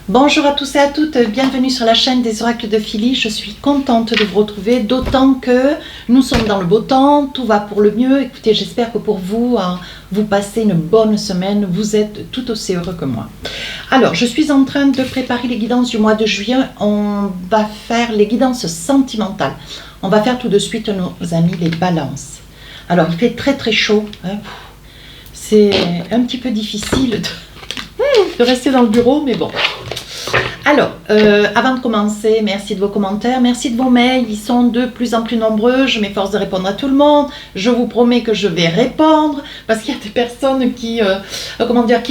Bonjour à tous et à toutes, bienvenue sur la chaîne des oracles de Philly. Je suis contente de vous retrouver, d'autant que nous sommes dans le beau temps, tout va pour le mieux. Écoutez, j'espère que pour vous, vous passez une bonne semaine, vous êtes tout aussi heureux que moi. Alors, je suis en train de préparer les guidances du mois de juillet. On va faire les guidances sentimentales. On va faire tout de suite, nos amis, les balances. Alors, il fait très très chaud, hein. C'est un petit peu difficile de rester dans le bureau, mais bon. Alors, avant de commencer, merci de vos commentaires, merci de vos mails, ils sont de plus en plus nombreux, je m'efforce de répondre à tout le monde, je vous promets que je vais répondre, parce qu'il y a des personnes qui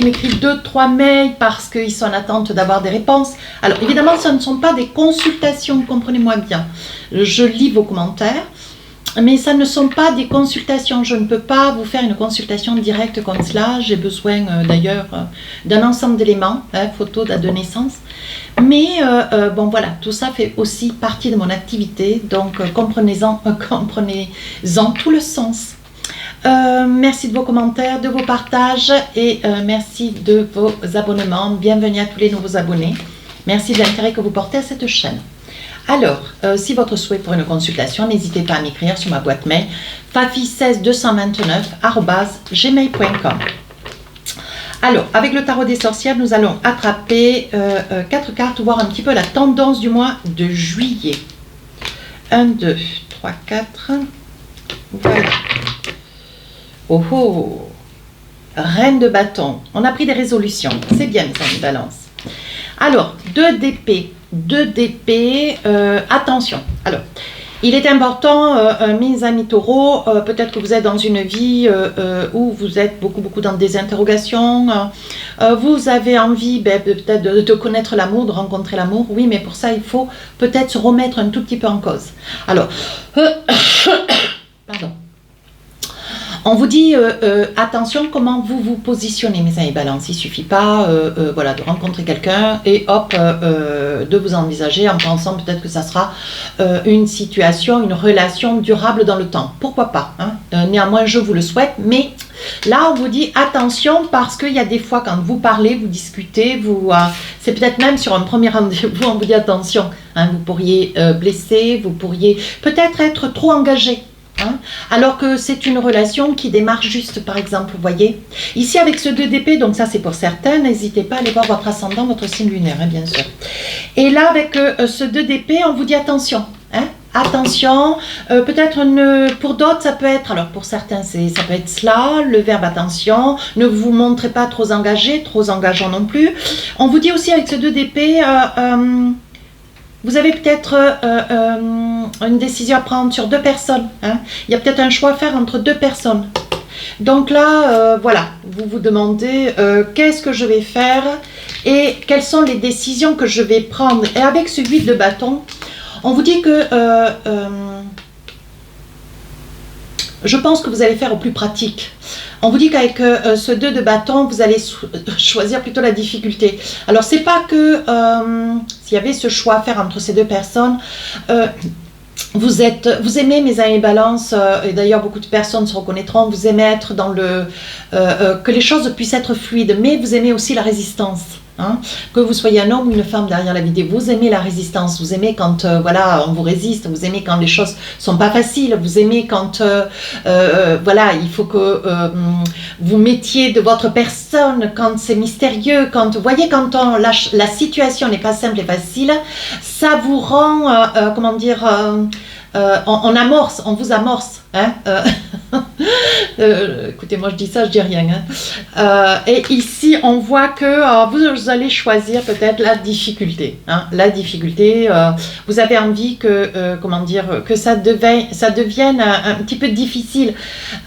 m'écrivent 2-3 mails parce qu'ils sont en attente d'avoir des réponses. Alors, évidemment, ce ne sont pas des consultations, comprenez-moi bien, je lis vos commentaires, mais ça ne sont pas des consultations, je ne peux pas vous faire une consultation directe comme cela, j'ai besoin d'ailleurs d'un ensemble d'éléments, photo, date de naissance, mais bon voilà, tout ça fait aussi partie de mon activité, donc comprenez-en tout le sens. Merci de vos commentaires, de vos partages et merci de vos abonnements, bienvenue à tous les nouveaux abonnés, merci de l'intérêt que vous portez à cette chaîne. Alors, si votre souhait pour une consultation, n'hésitez pas à m'écrire sur ma boîte mail fafi16229@gmail.com. Alors, avec le tarot des sorcières, nous allons attraper 4 cartes, voir un petit peu la tendance du mois de juillet. 1, 2, 3, 4. Voilà. Oh oh! Reine de bâton. On a pris des résolutions. C'est bien, mes amis, balance. Alors, 2 d'épée. 2 d'épée, attention. Alors, il est important, mes amis taureaux, peut-être que vous êtes dans une vie où vous êtes beaucoup dans des interrogations, vous avez envie peut-être de connaître l'amour, de rencontrer l'amour, oui, mais pour ça, il faut peut-être se remettre un tout petit peu en cause. Alors, pardon. On vous dit attention comment vous vous positionnez, mes amis balance. Il ne suffit pas voilà, de rencontrer quelqu'un et hop, de vous envisager en pensant peut-être que ça sera une situation, une relation durable dans le temps. Pourquoi pas, hein? Néanmoins, je vous le souhaite, mais là, on vous dit attention parce qu'il y a des fois quand vous parlez, vous discutez, c'est peut-être même sur un premier rendez-vous, on vous dit attention, hein, vous pourriez blesser, vous pourriez peut-être être trop engagé. Hein? Alors que c'est une relation qui démarre juste, par exemple, vous voyez. Ici, avec ce 2 d'épée, donc ça c'est pour certains, n'hésitez pas à aller voir votre ascendant, votre signe lunaire, hein, bien sûr. Et là, avec ce 2 d'épée, on vous dit attention. Hein? Attention, peut-être pour d'autres, ça peut être, alors pour certains, ça peut être cela, le verbe attention, ne vous montrez pas trop engagé, trop engageant non plus. On vous dit aussi avec ce 2 d'épée, vous avez peut-être une décision à prendre sur 2 personnes. Hein. Il y a peut-être un choix à faire entre 2 personnes. Donc là, voilà, vous vous demandez qu'est-ce que je vais faire et quelles sont les décisions que je vais prendre. Et avec ce 8 de bâton, on vous dit que je pense que vous allez faire au plus pratique. On vous dit qu'avec ce 2 de bâton, vous allez choisir plutôt la difficulté. Alors, c'est pas que s'il y avait ce choix à faire entre ces 2 personnes, vous aimez, mes amis balance, et d'ailleurs beaucoup de personnes se reconnaîtront, vous aimez être dans que les choses puissent être fluides, mais vous aimez aussi la résistance. Hein, que vous soyez un homme ou une femme derrière la vidéo, vous aimez la résistance, vous aimez quand voilà, on vous résiste, vous aimez quand les choses sont pas faciles, vous aimez quand voilà, il faut que vous mettiez de votre personne, quand c'est mystérieux, quand vous voyez, quand la situation n'est pas simple et facile, ça vous rend comment dire, on amorce, on vous amorce. Hein, écoutez, moi je dis ça, je dis rien. Hein. Et ici, on voit que vous allez choisir peut-être la difficulté. Hein, la difficulté, vous avez envie que, comment dire, que ça devienne un petit peu difficile.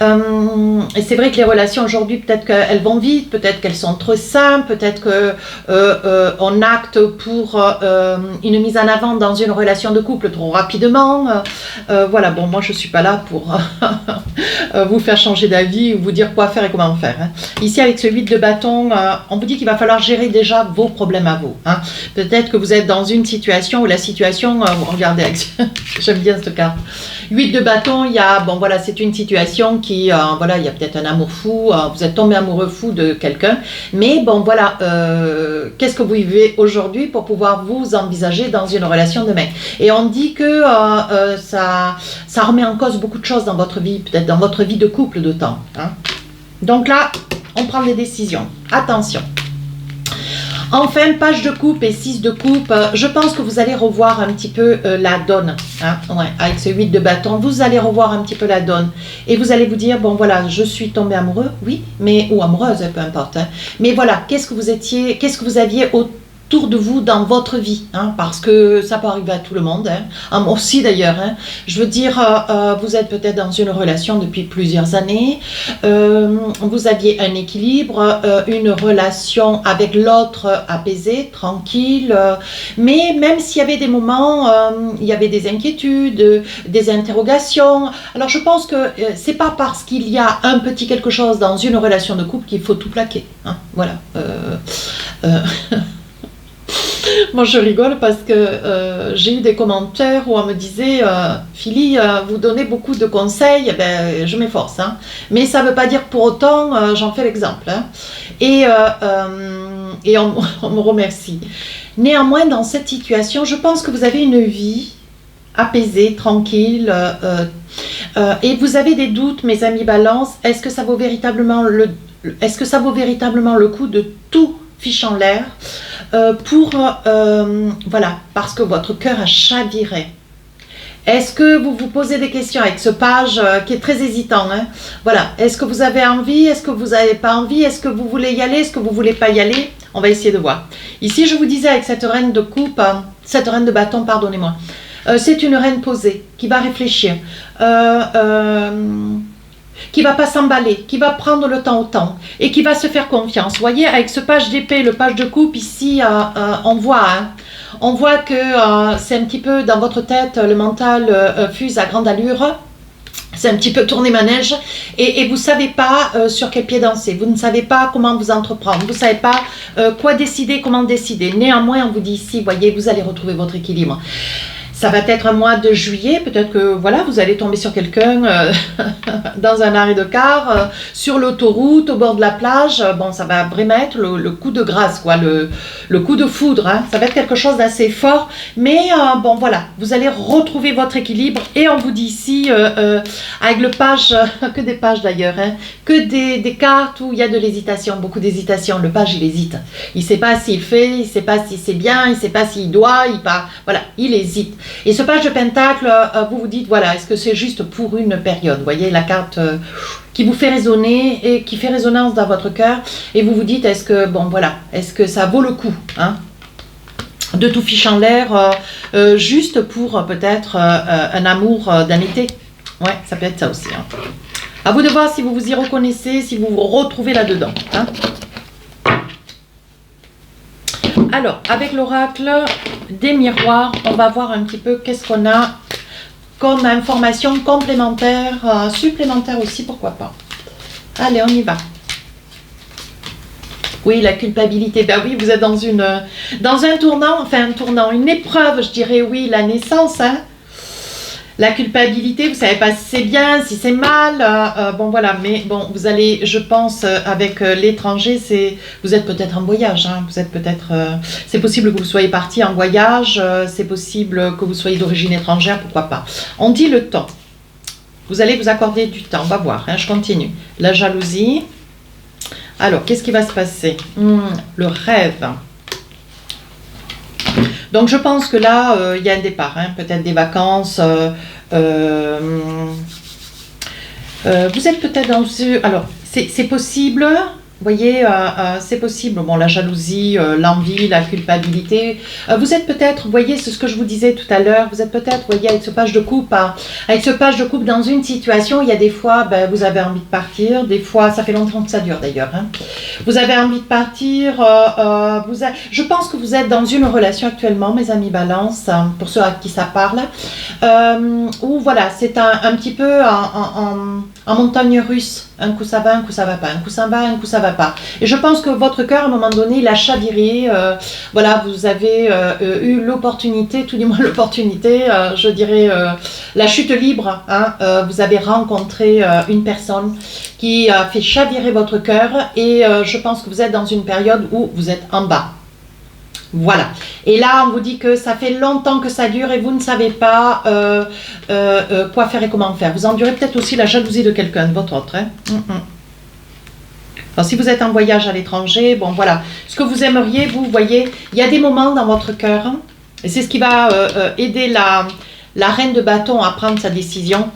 Et c'est vrai que les relations aujourd'hui, peut-être qu'elles vont vite, peut-être qu'elles sont trop simples, peut-être qu'on acte pour une mise en avant dans une relation de couple trop rapidement. Voilà, bon, moi je suis pas là pour vous faire changer d'avis ou vous dire quoi faire et comment faire. Hein. Ici, avec ce 8 de bâton, on vous dit qu'il va falloir gérer déjà vos problèmes à vous. Hein. Peut-être que vous êtes dans une situation où la situation, regardez, j'aime bien cette carte. 8 de bâton, il y a, bon voilà, c'est une situation qui, voilà, il y a peut-être un amour fou, vous êtes tombé amoureux fou de quelqu'un, mais bon voilà, qu'est-ce que vous vivez aujourd'hui pour pouvoir vous envisager dans une relation demain. Et on dit que ça remet en cause beaucoup de choses dans votre vie, peut-être dans votre vie de couple d'autant. Hein. Donc là, on prend des décisions. Attention. Enfin, page de coupe et 6 de coupe, je pense que vous allez revoir un petit peu la donne. Hein, ouais, avec ce 8 de bâton, vous allez revoir un petit peu la donne. Et vous allez vous dire, bon voilà, je suis tombée amoureux, oui, mais ou amoureuse, peu importe. Hein, mais voilà, qu'est-ce que vous aviez autour de vous dans votre vie, hein, parce que ça peut arriver à tout le monde, hein, à moi aussi d'ailleurs. Hein. Je veux dire, vous êtes peut-être dans une relation depuis plusieurs années, vous aviez un équilibre, une relation avec l'autre apaisée, tranquille, mais même s'il y avait des moments, il y avait des inquiétudes, des interrogations. Alors je pense que c'est pas parce qu'il y a un petit quelque chose dans une relation de couple qu'il faut tout plaquer. Hein, voilà. Moi je rigole parce que j'ai eu des commentaires où on me disait Philly, vous donnez beaucoup de conseils, ben, je m'efforce, hein. Mais ça ne veut pas dire pour autant j'en fais l'exemple. Hein. Et on me remercie. Néanmoins, dans cette situation, je pense que vous avez une vie apaisée, tranquille, et vous avez des doutes, mes amis Balance. Est-ce que ça vaut véritablement le coup de tout fiche en l'air voilà, parce que votre cœur a chaviré. Est-ce que vous vous posez des questions avec ce page qui est très hésitant, hein? Voilà, est-ce que vous avez envie, est-ce que vous n'avez pas envie, est-ce que vous voulez y aller, est-ce que vous ne voulez pas y aller? On va essayer de voir. Ici, je vous disais avec cette reine de coupe, cette reine de bâton, pardonnez-moi, c'est une reine posée qui va réfléchir, qui va pas s'emballer, qui va prendre le temps au temps et qui va se faire confiance. Vous voyez, avec ce page d'épée, le page de coupe, ici, on voit que c'est un petit peu dans votre tête, le mental fuse à grande allure. C'est un petit peu tourner manège et vous ne savez pas sur quel pied danser, vous ne savez pas comment vous entreprendre, vous ne savez pas quoi décider, comment décider. Néanmoins, on vous dit ici, voyez, vous allez retrouver votre équilibre. Ça va être un mois de juillet, peut-être que voilà, vous allez tomber sur quelqu'un dans un arrêt de car, sur l'autoroute, au bord de la plage. Bon, ça va vraiment être le coup de grâce, quoi, le coup de foudre. Hein. Ça va être quelque chose d'assez fort. Mais bon, voilà, vous allez retrouver votre équilibre. Et on vous dit ici, avec le page, que des pages d'ailleurs, hein, que des cartes où il y a de l'hésitation, beaucoup d'hésitation. Le page, il hésite. Il ne sait pas s'il fait, il ne sait pas si c'est bien, il ne sait pas s'il doit, voilà, il hésite. Et ce page de pentacle, vous vous dites, voilà, est-ce que c'est juste pour une période? Vous voyez la carte qui vous fait résonner et qui fait résonance dans votre cœur. Et vous vous dites, est-ce que, bon, voilà, est-ce que ça vaut le coup, hein, de tout fiche en l'air, juste pour peut-être un amour d'un été? Ouais, ça peut être ça aussi. Hein. À vous de voir si vous vous y reconnaissez, si vous vous retrouvez là-dedans. Hein. Alors, avec l'oracle des miroirs, on va voir un petit peu qu'est-ce qu'on a comme information complémentaire, supplémentaire aussi, pourquoi pas. Allez, on y va. Oui, la culpabilité, ben oui, vous êtes dans un tournant, enfin un tournant, une épreuve, je dirais, oui, la naissance, hein. La culpabilité, vous ne savez pas si c'est bien, si c'est mal, bon voilà, mais bon, vous allez, je pense, avec l'étranger, vous êtes peut-être en voyage, hein, vous êtes peut-être, c'est possible que vous soyez parti en voyage, c'est possible que vous soyez d'origine étrangère, pourquoi pas. On dit le temps, vous allez vous accorder du temps, on va voir, hein, je continue. La jalousie, alors, qu'est-ce qui va se passer? Le rêve. Donc je pense que là, il y a un départ, hein, peut-être des vacances. Vous êtes peut-être dans ce... Alors, c'est possible, vous voyez, c'est possible. Bon, la jalousie, l'envie, la culpabilité. Vous êtes peut-être, vous voyez, c'est ce que je vous disais tout à l'heure, vous êtes peut-être, vous voyez, avec ce page de coupe, dans une situation, il y a des fois, ben, vous avez envie de partir, des fois, ça fait longtemps que ça dure d'ailleurs, hein. Vous avez envie de partir, je pense que vous êtes dans une relation actuellement, mes amis Balance, pour ceux à qui ça parle, où voilà, c'est un petit peu en montagne russe. Un coup ça va, un coup ça va pas, un coup ça va, un coup ça va pas. Et je pense que votre cœur, à un moment donné, il a chaviré. Voilà, vous avez eu l'opportunité, tout du moins l'opportunité, je dirais la chute libre. Hein, vous avez rencontré une personne qui a fait chavirer votre cœur et je pense que vous êtes dans une période où vous êtes en bas. Voilà. Et là, on vous dit que ça fait longtemps que ça dure et vous ne savez pas quoi faire et comment faire. Vous endurez peut-être aussi la jalousie de quelqu'un, de votre autre. Hein. Alors, si vous êtes en voyage à l'étranger, bon voilà. Ce que vous aimeriez, vous voyez, il y a des moments dans votre cœur, hein, et c'est ce qui va aider la reine de bâton à prendre sa décision.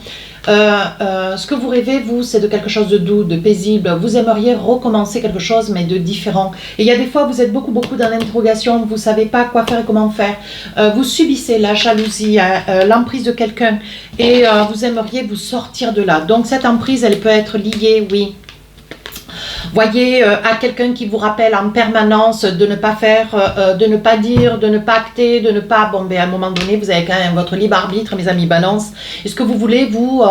Ce que vous rêvez, vous, c'est de quelque chose de doux, de paisible. Vous aimeriez recommencer quelque chose, mais de différent. Et il y a des fois, vous êtes beaucoup dans l'interrogation. Vous ne savez pas quoi faire et comment faire. Vous subissez la jalousie, l'emprise de quelqu'un. Et vous aimeriez vous sortir de là. Donc, cette emprise, elle peut être liée, oui. Voyez à quelqu'un qui vous rappelle en permanence de ne pas faire, de ne pas dire, de ne pas acter, de ne pas... Bon, ben, à un moment donné, vous avez quand même votre libre arbitre, mes amis balance. Et ce que vous voulez, vous,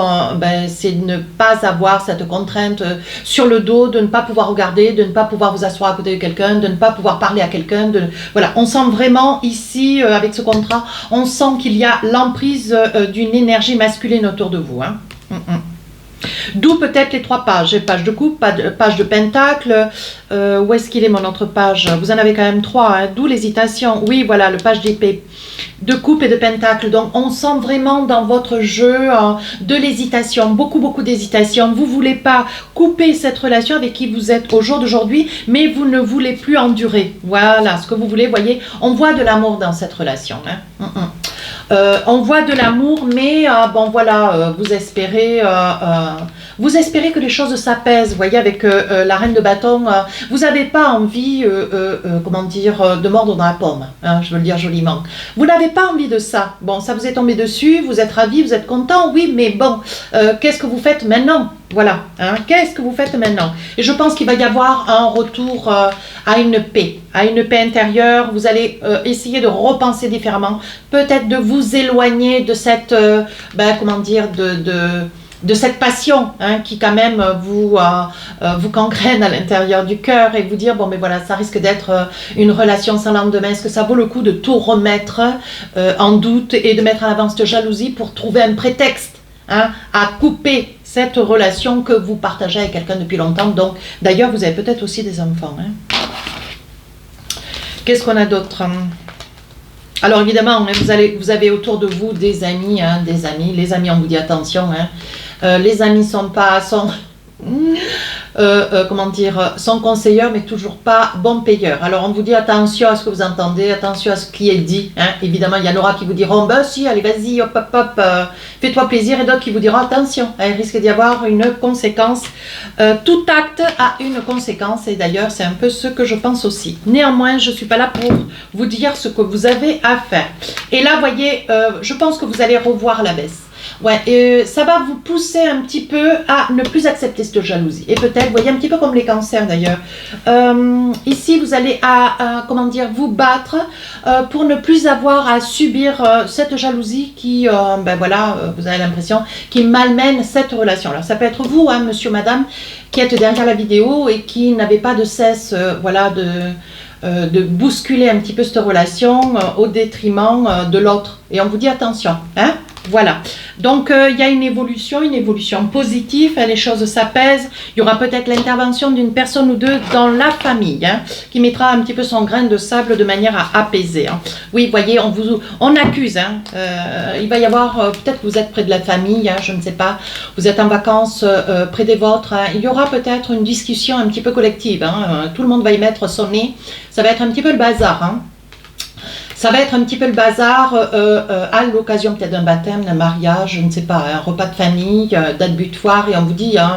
c'est ne pas avoir cette contrainte sur le dos, de ne pas pouvoir regarder, de ne pas pouvoir vous asseoir à côté de quelqu'un, de ne pas pouvoir parler à quelqu'un. Voilà, on sent vraiment ici, avec ce contrat, on sent qu'il y a l'emprise d'une énergie masculine autour de vous. Hein. D'où peut-être les 3 pages. Page de coupe, page de pentacle. Où est-ce qu'il est mon autre page? Vous en avez quand même 3. Hein. D'où l'hésitation. Oui, voilà, le page d'épée. De coupe et de pentacle. Donc, on sent vraiment dans votre jeu de l'hésitation. Beaucoup d'hésitation. Vous ne voulez pas couper cette relation avec qui vous êtes au jour d'aujourd'hui, mais vous ne voulez plus endurer. Voilà, ce que vous voulez, voyez. On voit de l'amour dans cette relation. Hein. On voit de l'amour, mais bon voilà, vous espérez que les choses s'apaisent. Vous voyez, avec la reine de bâton, vous n'avez pas envie, comment dire, de mordre dans la pomme. Hein, je veux le dire joliment. Vous n'avez pas envie de ça. Bon, ça vous est tombé dessus, vous êtes ravi, vous êtes content, oui, mais bon, qu'est-ce que vous faites maintenant? Voilà, hein, qu'est-ce que vous faites maintenant? Et je pense qu'il va y avoir un retour à une paix intérieure. Vous allez essayer de repenser différemment, peut-être de vous éloigner de cette, comment dire, de cette passion hein, qui quand même vous gangrène à l'intérieur du cœur et vous dire, bon mais voilà, ça risque d'être une relation sans lendemain. Est-ce que ça vaut le coup de tout remettre en doute et de mettre en avant cette jalousie pour trouver un prétexte hein, à couper cette relation que vous partagez avec quelqu'un depuis longtemps? Donc, d'ailleurs, vous avez peut-être aussi des enfants. Hein. Qu'est-ce qu'on a d'autre? Alors, évidemment, vous avez autour de vous des amis. Hein, des amis. Les amis, on vous dit attention. Hein. Les amis sont comment dire, sont conseilleurs mais toujours pas bons payeurs. Alors on vous dit attention à ce que vous entendez, attention à ce qui est dit. Hein. Évidemment, il y en aura qui vous diront bah si, allez vas-y, hop, fais-toi plaisir, et d'autres qui vous diront attention, il risque d'y avoir une conséquence. Tout acte a une conséquence, et d'ailleurs c'est un peu ce que je pense aussi. Néanmoins, je suis pas là pour vous dire ce que vous avez à faire. Et là, voyez, je pense que vous allez revoir la baisse. Ouais, ça va vous pousser un petit peu à ne plus accepter cette jalousie. Et peut-être, vous voyez, un petit peu comme les cancers d'ailleurs. Ici, vous allez comment dire, vous battre pour ne plus avoir à subir cette jalousie qui, voilà, vous avez l'impression, qui malmène cette relation. Alors, ça peut être vous, hein, monsieur, madame, qui êtes derrière la vidéo et qui n'avez pas de cesse, voilà, de bousculer un petit peu cette relation au détriment de l'autre. Et on vous dit attention, hein. Voilà, donc il y a une évolution positive, hein, les choses s'apaisent. Il y aura peut-être l'intervention d'une personne ou deux dans la famille hein, qui mettra un petit peu son grain de sable de manière à apaiser. Hein. Oui, voyez, on accuse, hein, il va y avoir, peut-être que vous êtes près de la famille, hein, je ne sais pas, vous êtes en vacances près des vôtres, hein, il y aura peut-être une discussion un petit peu collective, hein, tout le monde va y mettre son nez, ça va être un petit peu le bazar. Hein. Ça va être un petit peu le bazar à l'occasion peut-être d'un baptême, d'un mariage, je ne sais pas, un repas de famille, date butoir, et on vous dit, hein,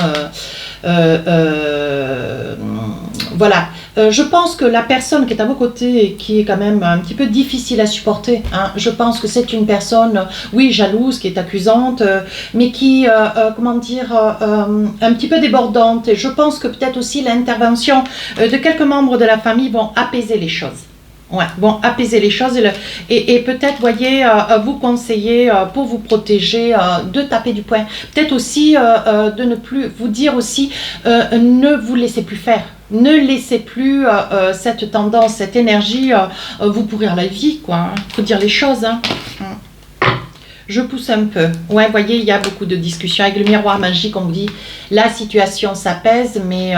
voilà. Je pense que la personne qui est à vos côtés et qui est quand même un petit peu difficile à supporter, hein, je pense que c'est une personne, oui, jalouse, qui est accusante, mais qui, comment dire, un petit peu débordante. Et je pense que peut-être aussi l'intervention de quelques membres de la famille vont apaiser les choses. Ouais, vont apaiser les choses et peut-être, voyez, vous conseiller pour vous protéger de taper du poing. Peut-être aussi de ne plus vous dire aussi, ne vous laissez plus faire. Ne laissez plus cette tendance, cette énergie vous pourrir la vie, quoi. Hein. Faut dire les choses. Hein. Je pousse un peu. Ouais, voyez, il y a beaucoup de discussions. Avec le miroir magique, on vous dit, la situation s'apaise, mais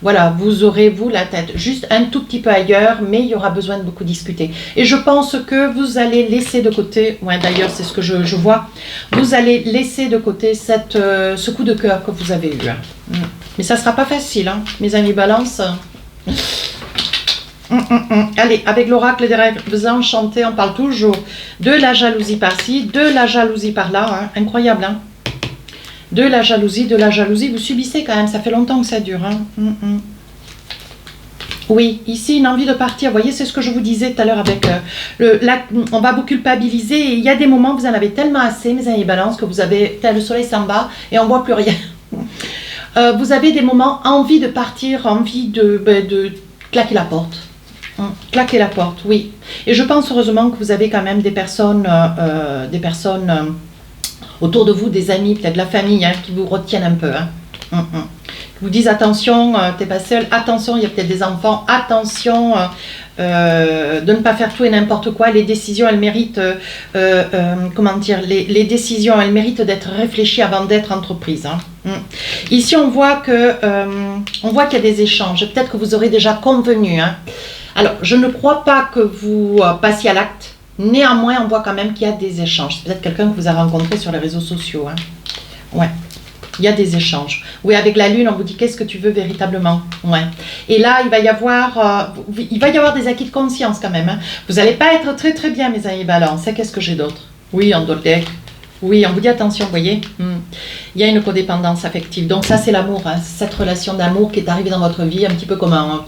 voilà, vous aurez, vous, la tête juste un tout petit peu ailleurs, mais il y aura besoin de beaucoup discuter. Et je pense que vous allez laisser de côté, ouais, d'ailleurs, c'est ce que je vois, vous allez laisser de côté ce coup de cœur que vous avez eu. Hein. Mais ça ne sera pas facile, hein, mes amis balance. Allez, avec l'oracle des rêves enchantés, on parle toujours de la jalousie par-ci, de la jalousie par-là. Hein. Incroyable, hein. De la jalousie, vous subissez quand même, ça fait longtemps que ça dure. Hein. Oui, ici une envie de partir, vous voyez, c'est ce que je vous disais tout à l'heure avec on va vous culpabiliser et il y a des moments, vous en avez tellement assez, mes amis balance, que vous avez, le soleil s'en va et on ne voit plus rien. Vous avez des moments, envie de partir, envie de claquer la porte. Claquer la porte, oui. Et je pense heureusement que vous avez quand même des personnes autour de vous, des amis, peut-être de la famille, hein, qui vous retiennent un peu. Hein. Qui vous disent attention, t'es pas seul, attention, il y a peut-être des enfants, attention de ne pas faire tout et n'importe quoi. Les décisions, elles méritent, comment dire, les décisions, elles méritent d'être réfléchies avant d'être entreprises. Hein. Ici, on voit qu'il y a des échanges. Peut-être que vous aurez déjà convenu. Hein. Alors, je ne crois pas que vous passiez à l'acte. Néanmoins, on voit quand même qu'il y a des échanges. C'est peut-être quelqu'un que vous avez rencontré sur les réseaux sociaux. Hein. Ouais, il y a des échanges. Oui, avec la lune, on vous dit qu'est-ce que tu veux véritablement. Ouais. Et là, il va y avoir des acquis de conscience quand même. Hein. Vous n'allez pas être très très bien, mes amis balance. Qu'est-ce que j'ai d'autre? Oui, en deck. Oui, on vous dit attention, vous voyez. Il y a une codépendance affective. Donc ça, c'est l'amour. Hein. Cette relation d'amour qui est arrivée dans votre vie, un petit peu comme un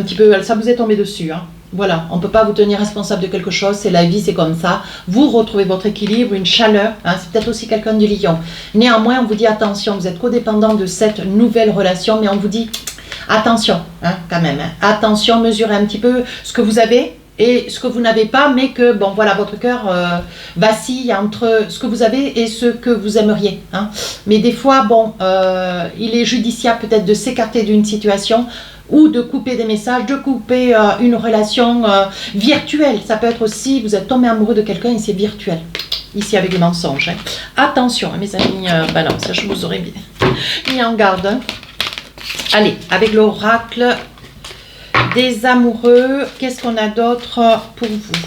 petit peu, ça vous est tombé dessus. Hein. Voilà, on ne peut pas vous tenir responsable de quelque chose, c'est la vie, c'est comme ça. Vous retrouvez votre équilibre, une chaleur, hein, c'est peut-être aussi quelqu'un du lion. Néanmoins, on vous dit attention, vous êtes codépendant de cette nouvelle relation, mais on vous dit attention, hein, quand même. Hein, attention, mesurez un petit peu ce que vous avez et ce que vous n'avez pas, mais que, bon, voilà, votre cœur vacille entre ce que vous avez et ce que vous aimeriez. Hein. Mais des fois, bon, il est judiciable peut-être de s'écarter d'une situation ou de couper des messages, de couper une relation virtuelle. Ça peut être aussi, vous êtes tombé amoureux de quelqu'un et c'est virtuel. Ici avec les mensonges. Hein. Attention, mes amis balance, je vous aurais mis en garde. Hein. Allez, avec l'oracle des amoureux, qu'est-ce qu'on a d'autre pour vous?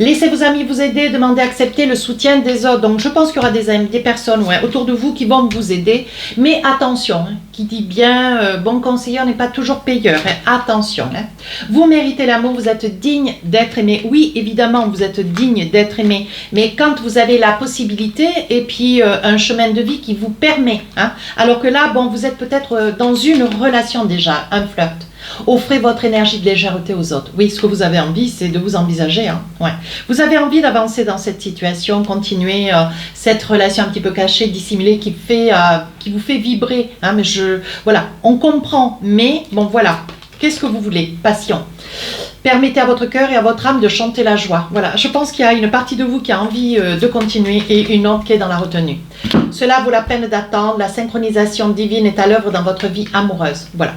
Laissez vos amis vous aider, demandez, accepter le soutien des autres. Donc, je pense qu'il y aura des personnes autour de vous qui vont vous aider. Mais attention, hein, qui dit bien, bon conseiller, on n'est pas toujours payeur. Hein, attention. Hein. Vous méritez l'amour, vous êtes digne d'être aimé. Oui, évidemment, vous êtes digne d'être aimé. Mais quand vous avez la possibilité et puis un chemin de vie qui vous permet. Hein, alors que là, bon, vous êtes peut-être dans une relation déjà, un flirt. Offrez votre énergie de légèreté aux autres. Oui, ce que vous avez envie, c'est de vous envisager. Hein. Ouais. Vous avez envie d'avancer dans cette situation, continuer cette relation un petit peu cachée, dissimulée, qui vous fait vibrer. Hein. Mais voilà, on comprend. Mais bon, voilà. Qu'est-ce que vous voulez? Passion. Permettez à votre cœur et à votre âme de chanter la joie. Voilà, je pense qu'il y a une partie de vous qui a envie de continuer et une autre qui est dans la retenue. Cela vaut la peine d'attendre. La synchronisation divine est à l'œuvre dans votre vie amoureuse. Voilà.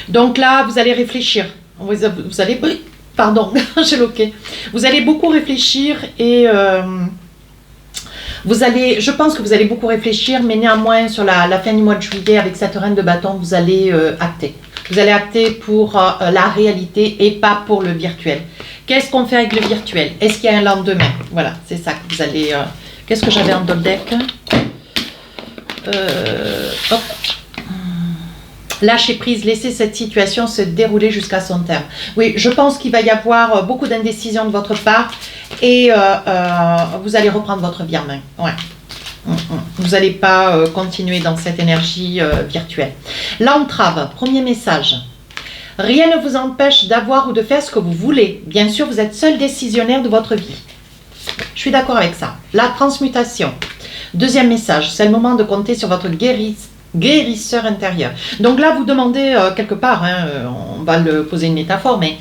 Donc là, vous allez réfléchir. Vous allez... Pardon, j'ai loqué. Vous allez beaucoup réfléchir et... je pense que vous allez beaucoup réfléchir, mais néanmoins, sur la fin du mois de juillet, avec cette reine de bâton, vous allez acter. Vous allez acter pour la réalité et pas pour le virtuel. Qu'est-ce qu'on fait avec le virtuel? Est-ce qu'il y a un lendemain? Voilà, c'est ça que vous allez... Qu'est-ce que j'avais en deck? Hop. Lâchez prise, laissez cette situation se dérouler jusqu'à son terme. Oui, je pense qu'il va y avoir beaucoup d'indécision de votre part et vous allez reprendre votre vie en main. Ouais. Vous n'allez pas continuer dans cette énergie virtuelle. L'entrave, premier message. Rien ne vous empêche d'avoir ou de faire ce que vous voulez. Bien sûr, vous êtes seul décisionnaire de votre vie. Je suis d'accord avec ça. La transmutation. Deuxième message, c'est le moment de compter sur votre guérison. guérisseur intérieur. Donc là, vous demandez quelque part, hein, on va le poser une métaphore, mais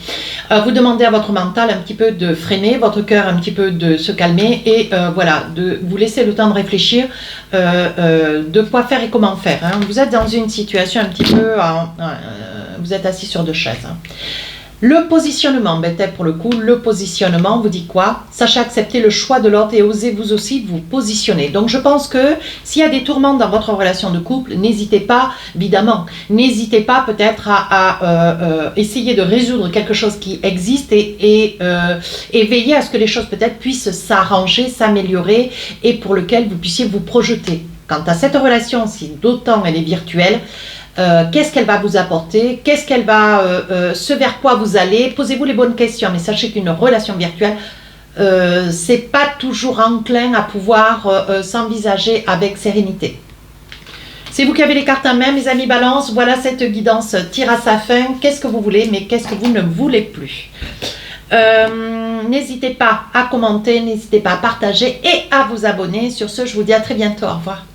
vous demandez à votre mental un petit peu de freiner, votre cœur un petit peu de se calmer et voilà, de vous laisser le temps de réfléchir de quoi faire et comment faire. Hein. Vous êtes dans une situation un petit peu, vous êtes assis sur deux chaises. Hein. Le positionnement, pour le coup, le positionnement vous dit quoi? Sachez accepter le choix de l'autre et osez vous aussi vous positionner. Donc je pense que s'il y a des tourments dans votre relation de couple, n'hésitez pas, évidemment, n'hésitez pas peut-être à essayer de résoudre quelque chose qui existe et veiller à ce que les choses peut-être puissent s'arranger, s'améliorer et pour lequel vous puissiez vous projeter. Quant à cette relation, si d'autant elle est virtuelle, qu'est-ce qu'elle va vous apporter, qu'est-ce qu'elle va, ce vers quoi vous allez, posez-vous les bonnes questions, mais sachez qu'une relation virtuelle, c'est pas toujours enclin à pouvoir s'envisager avec sérénité. C'est vous qui avez les cartes en main, mes amis Balance, voilà cette guidance tire à sa fin, qu'est-ce que vous voulez, mais qu'est-ce que vous ne voulez plus. N'hésitez pas à commenter, n'hésitez pas à partager et à vous abonner. Sur ce, je vous dis à très bientôt, au revoir.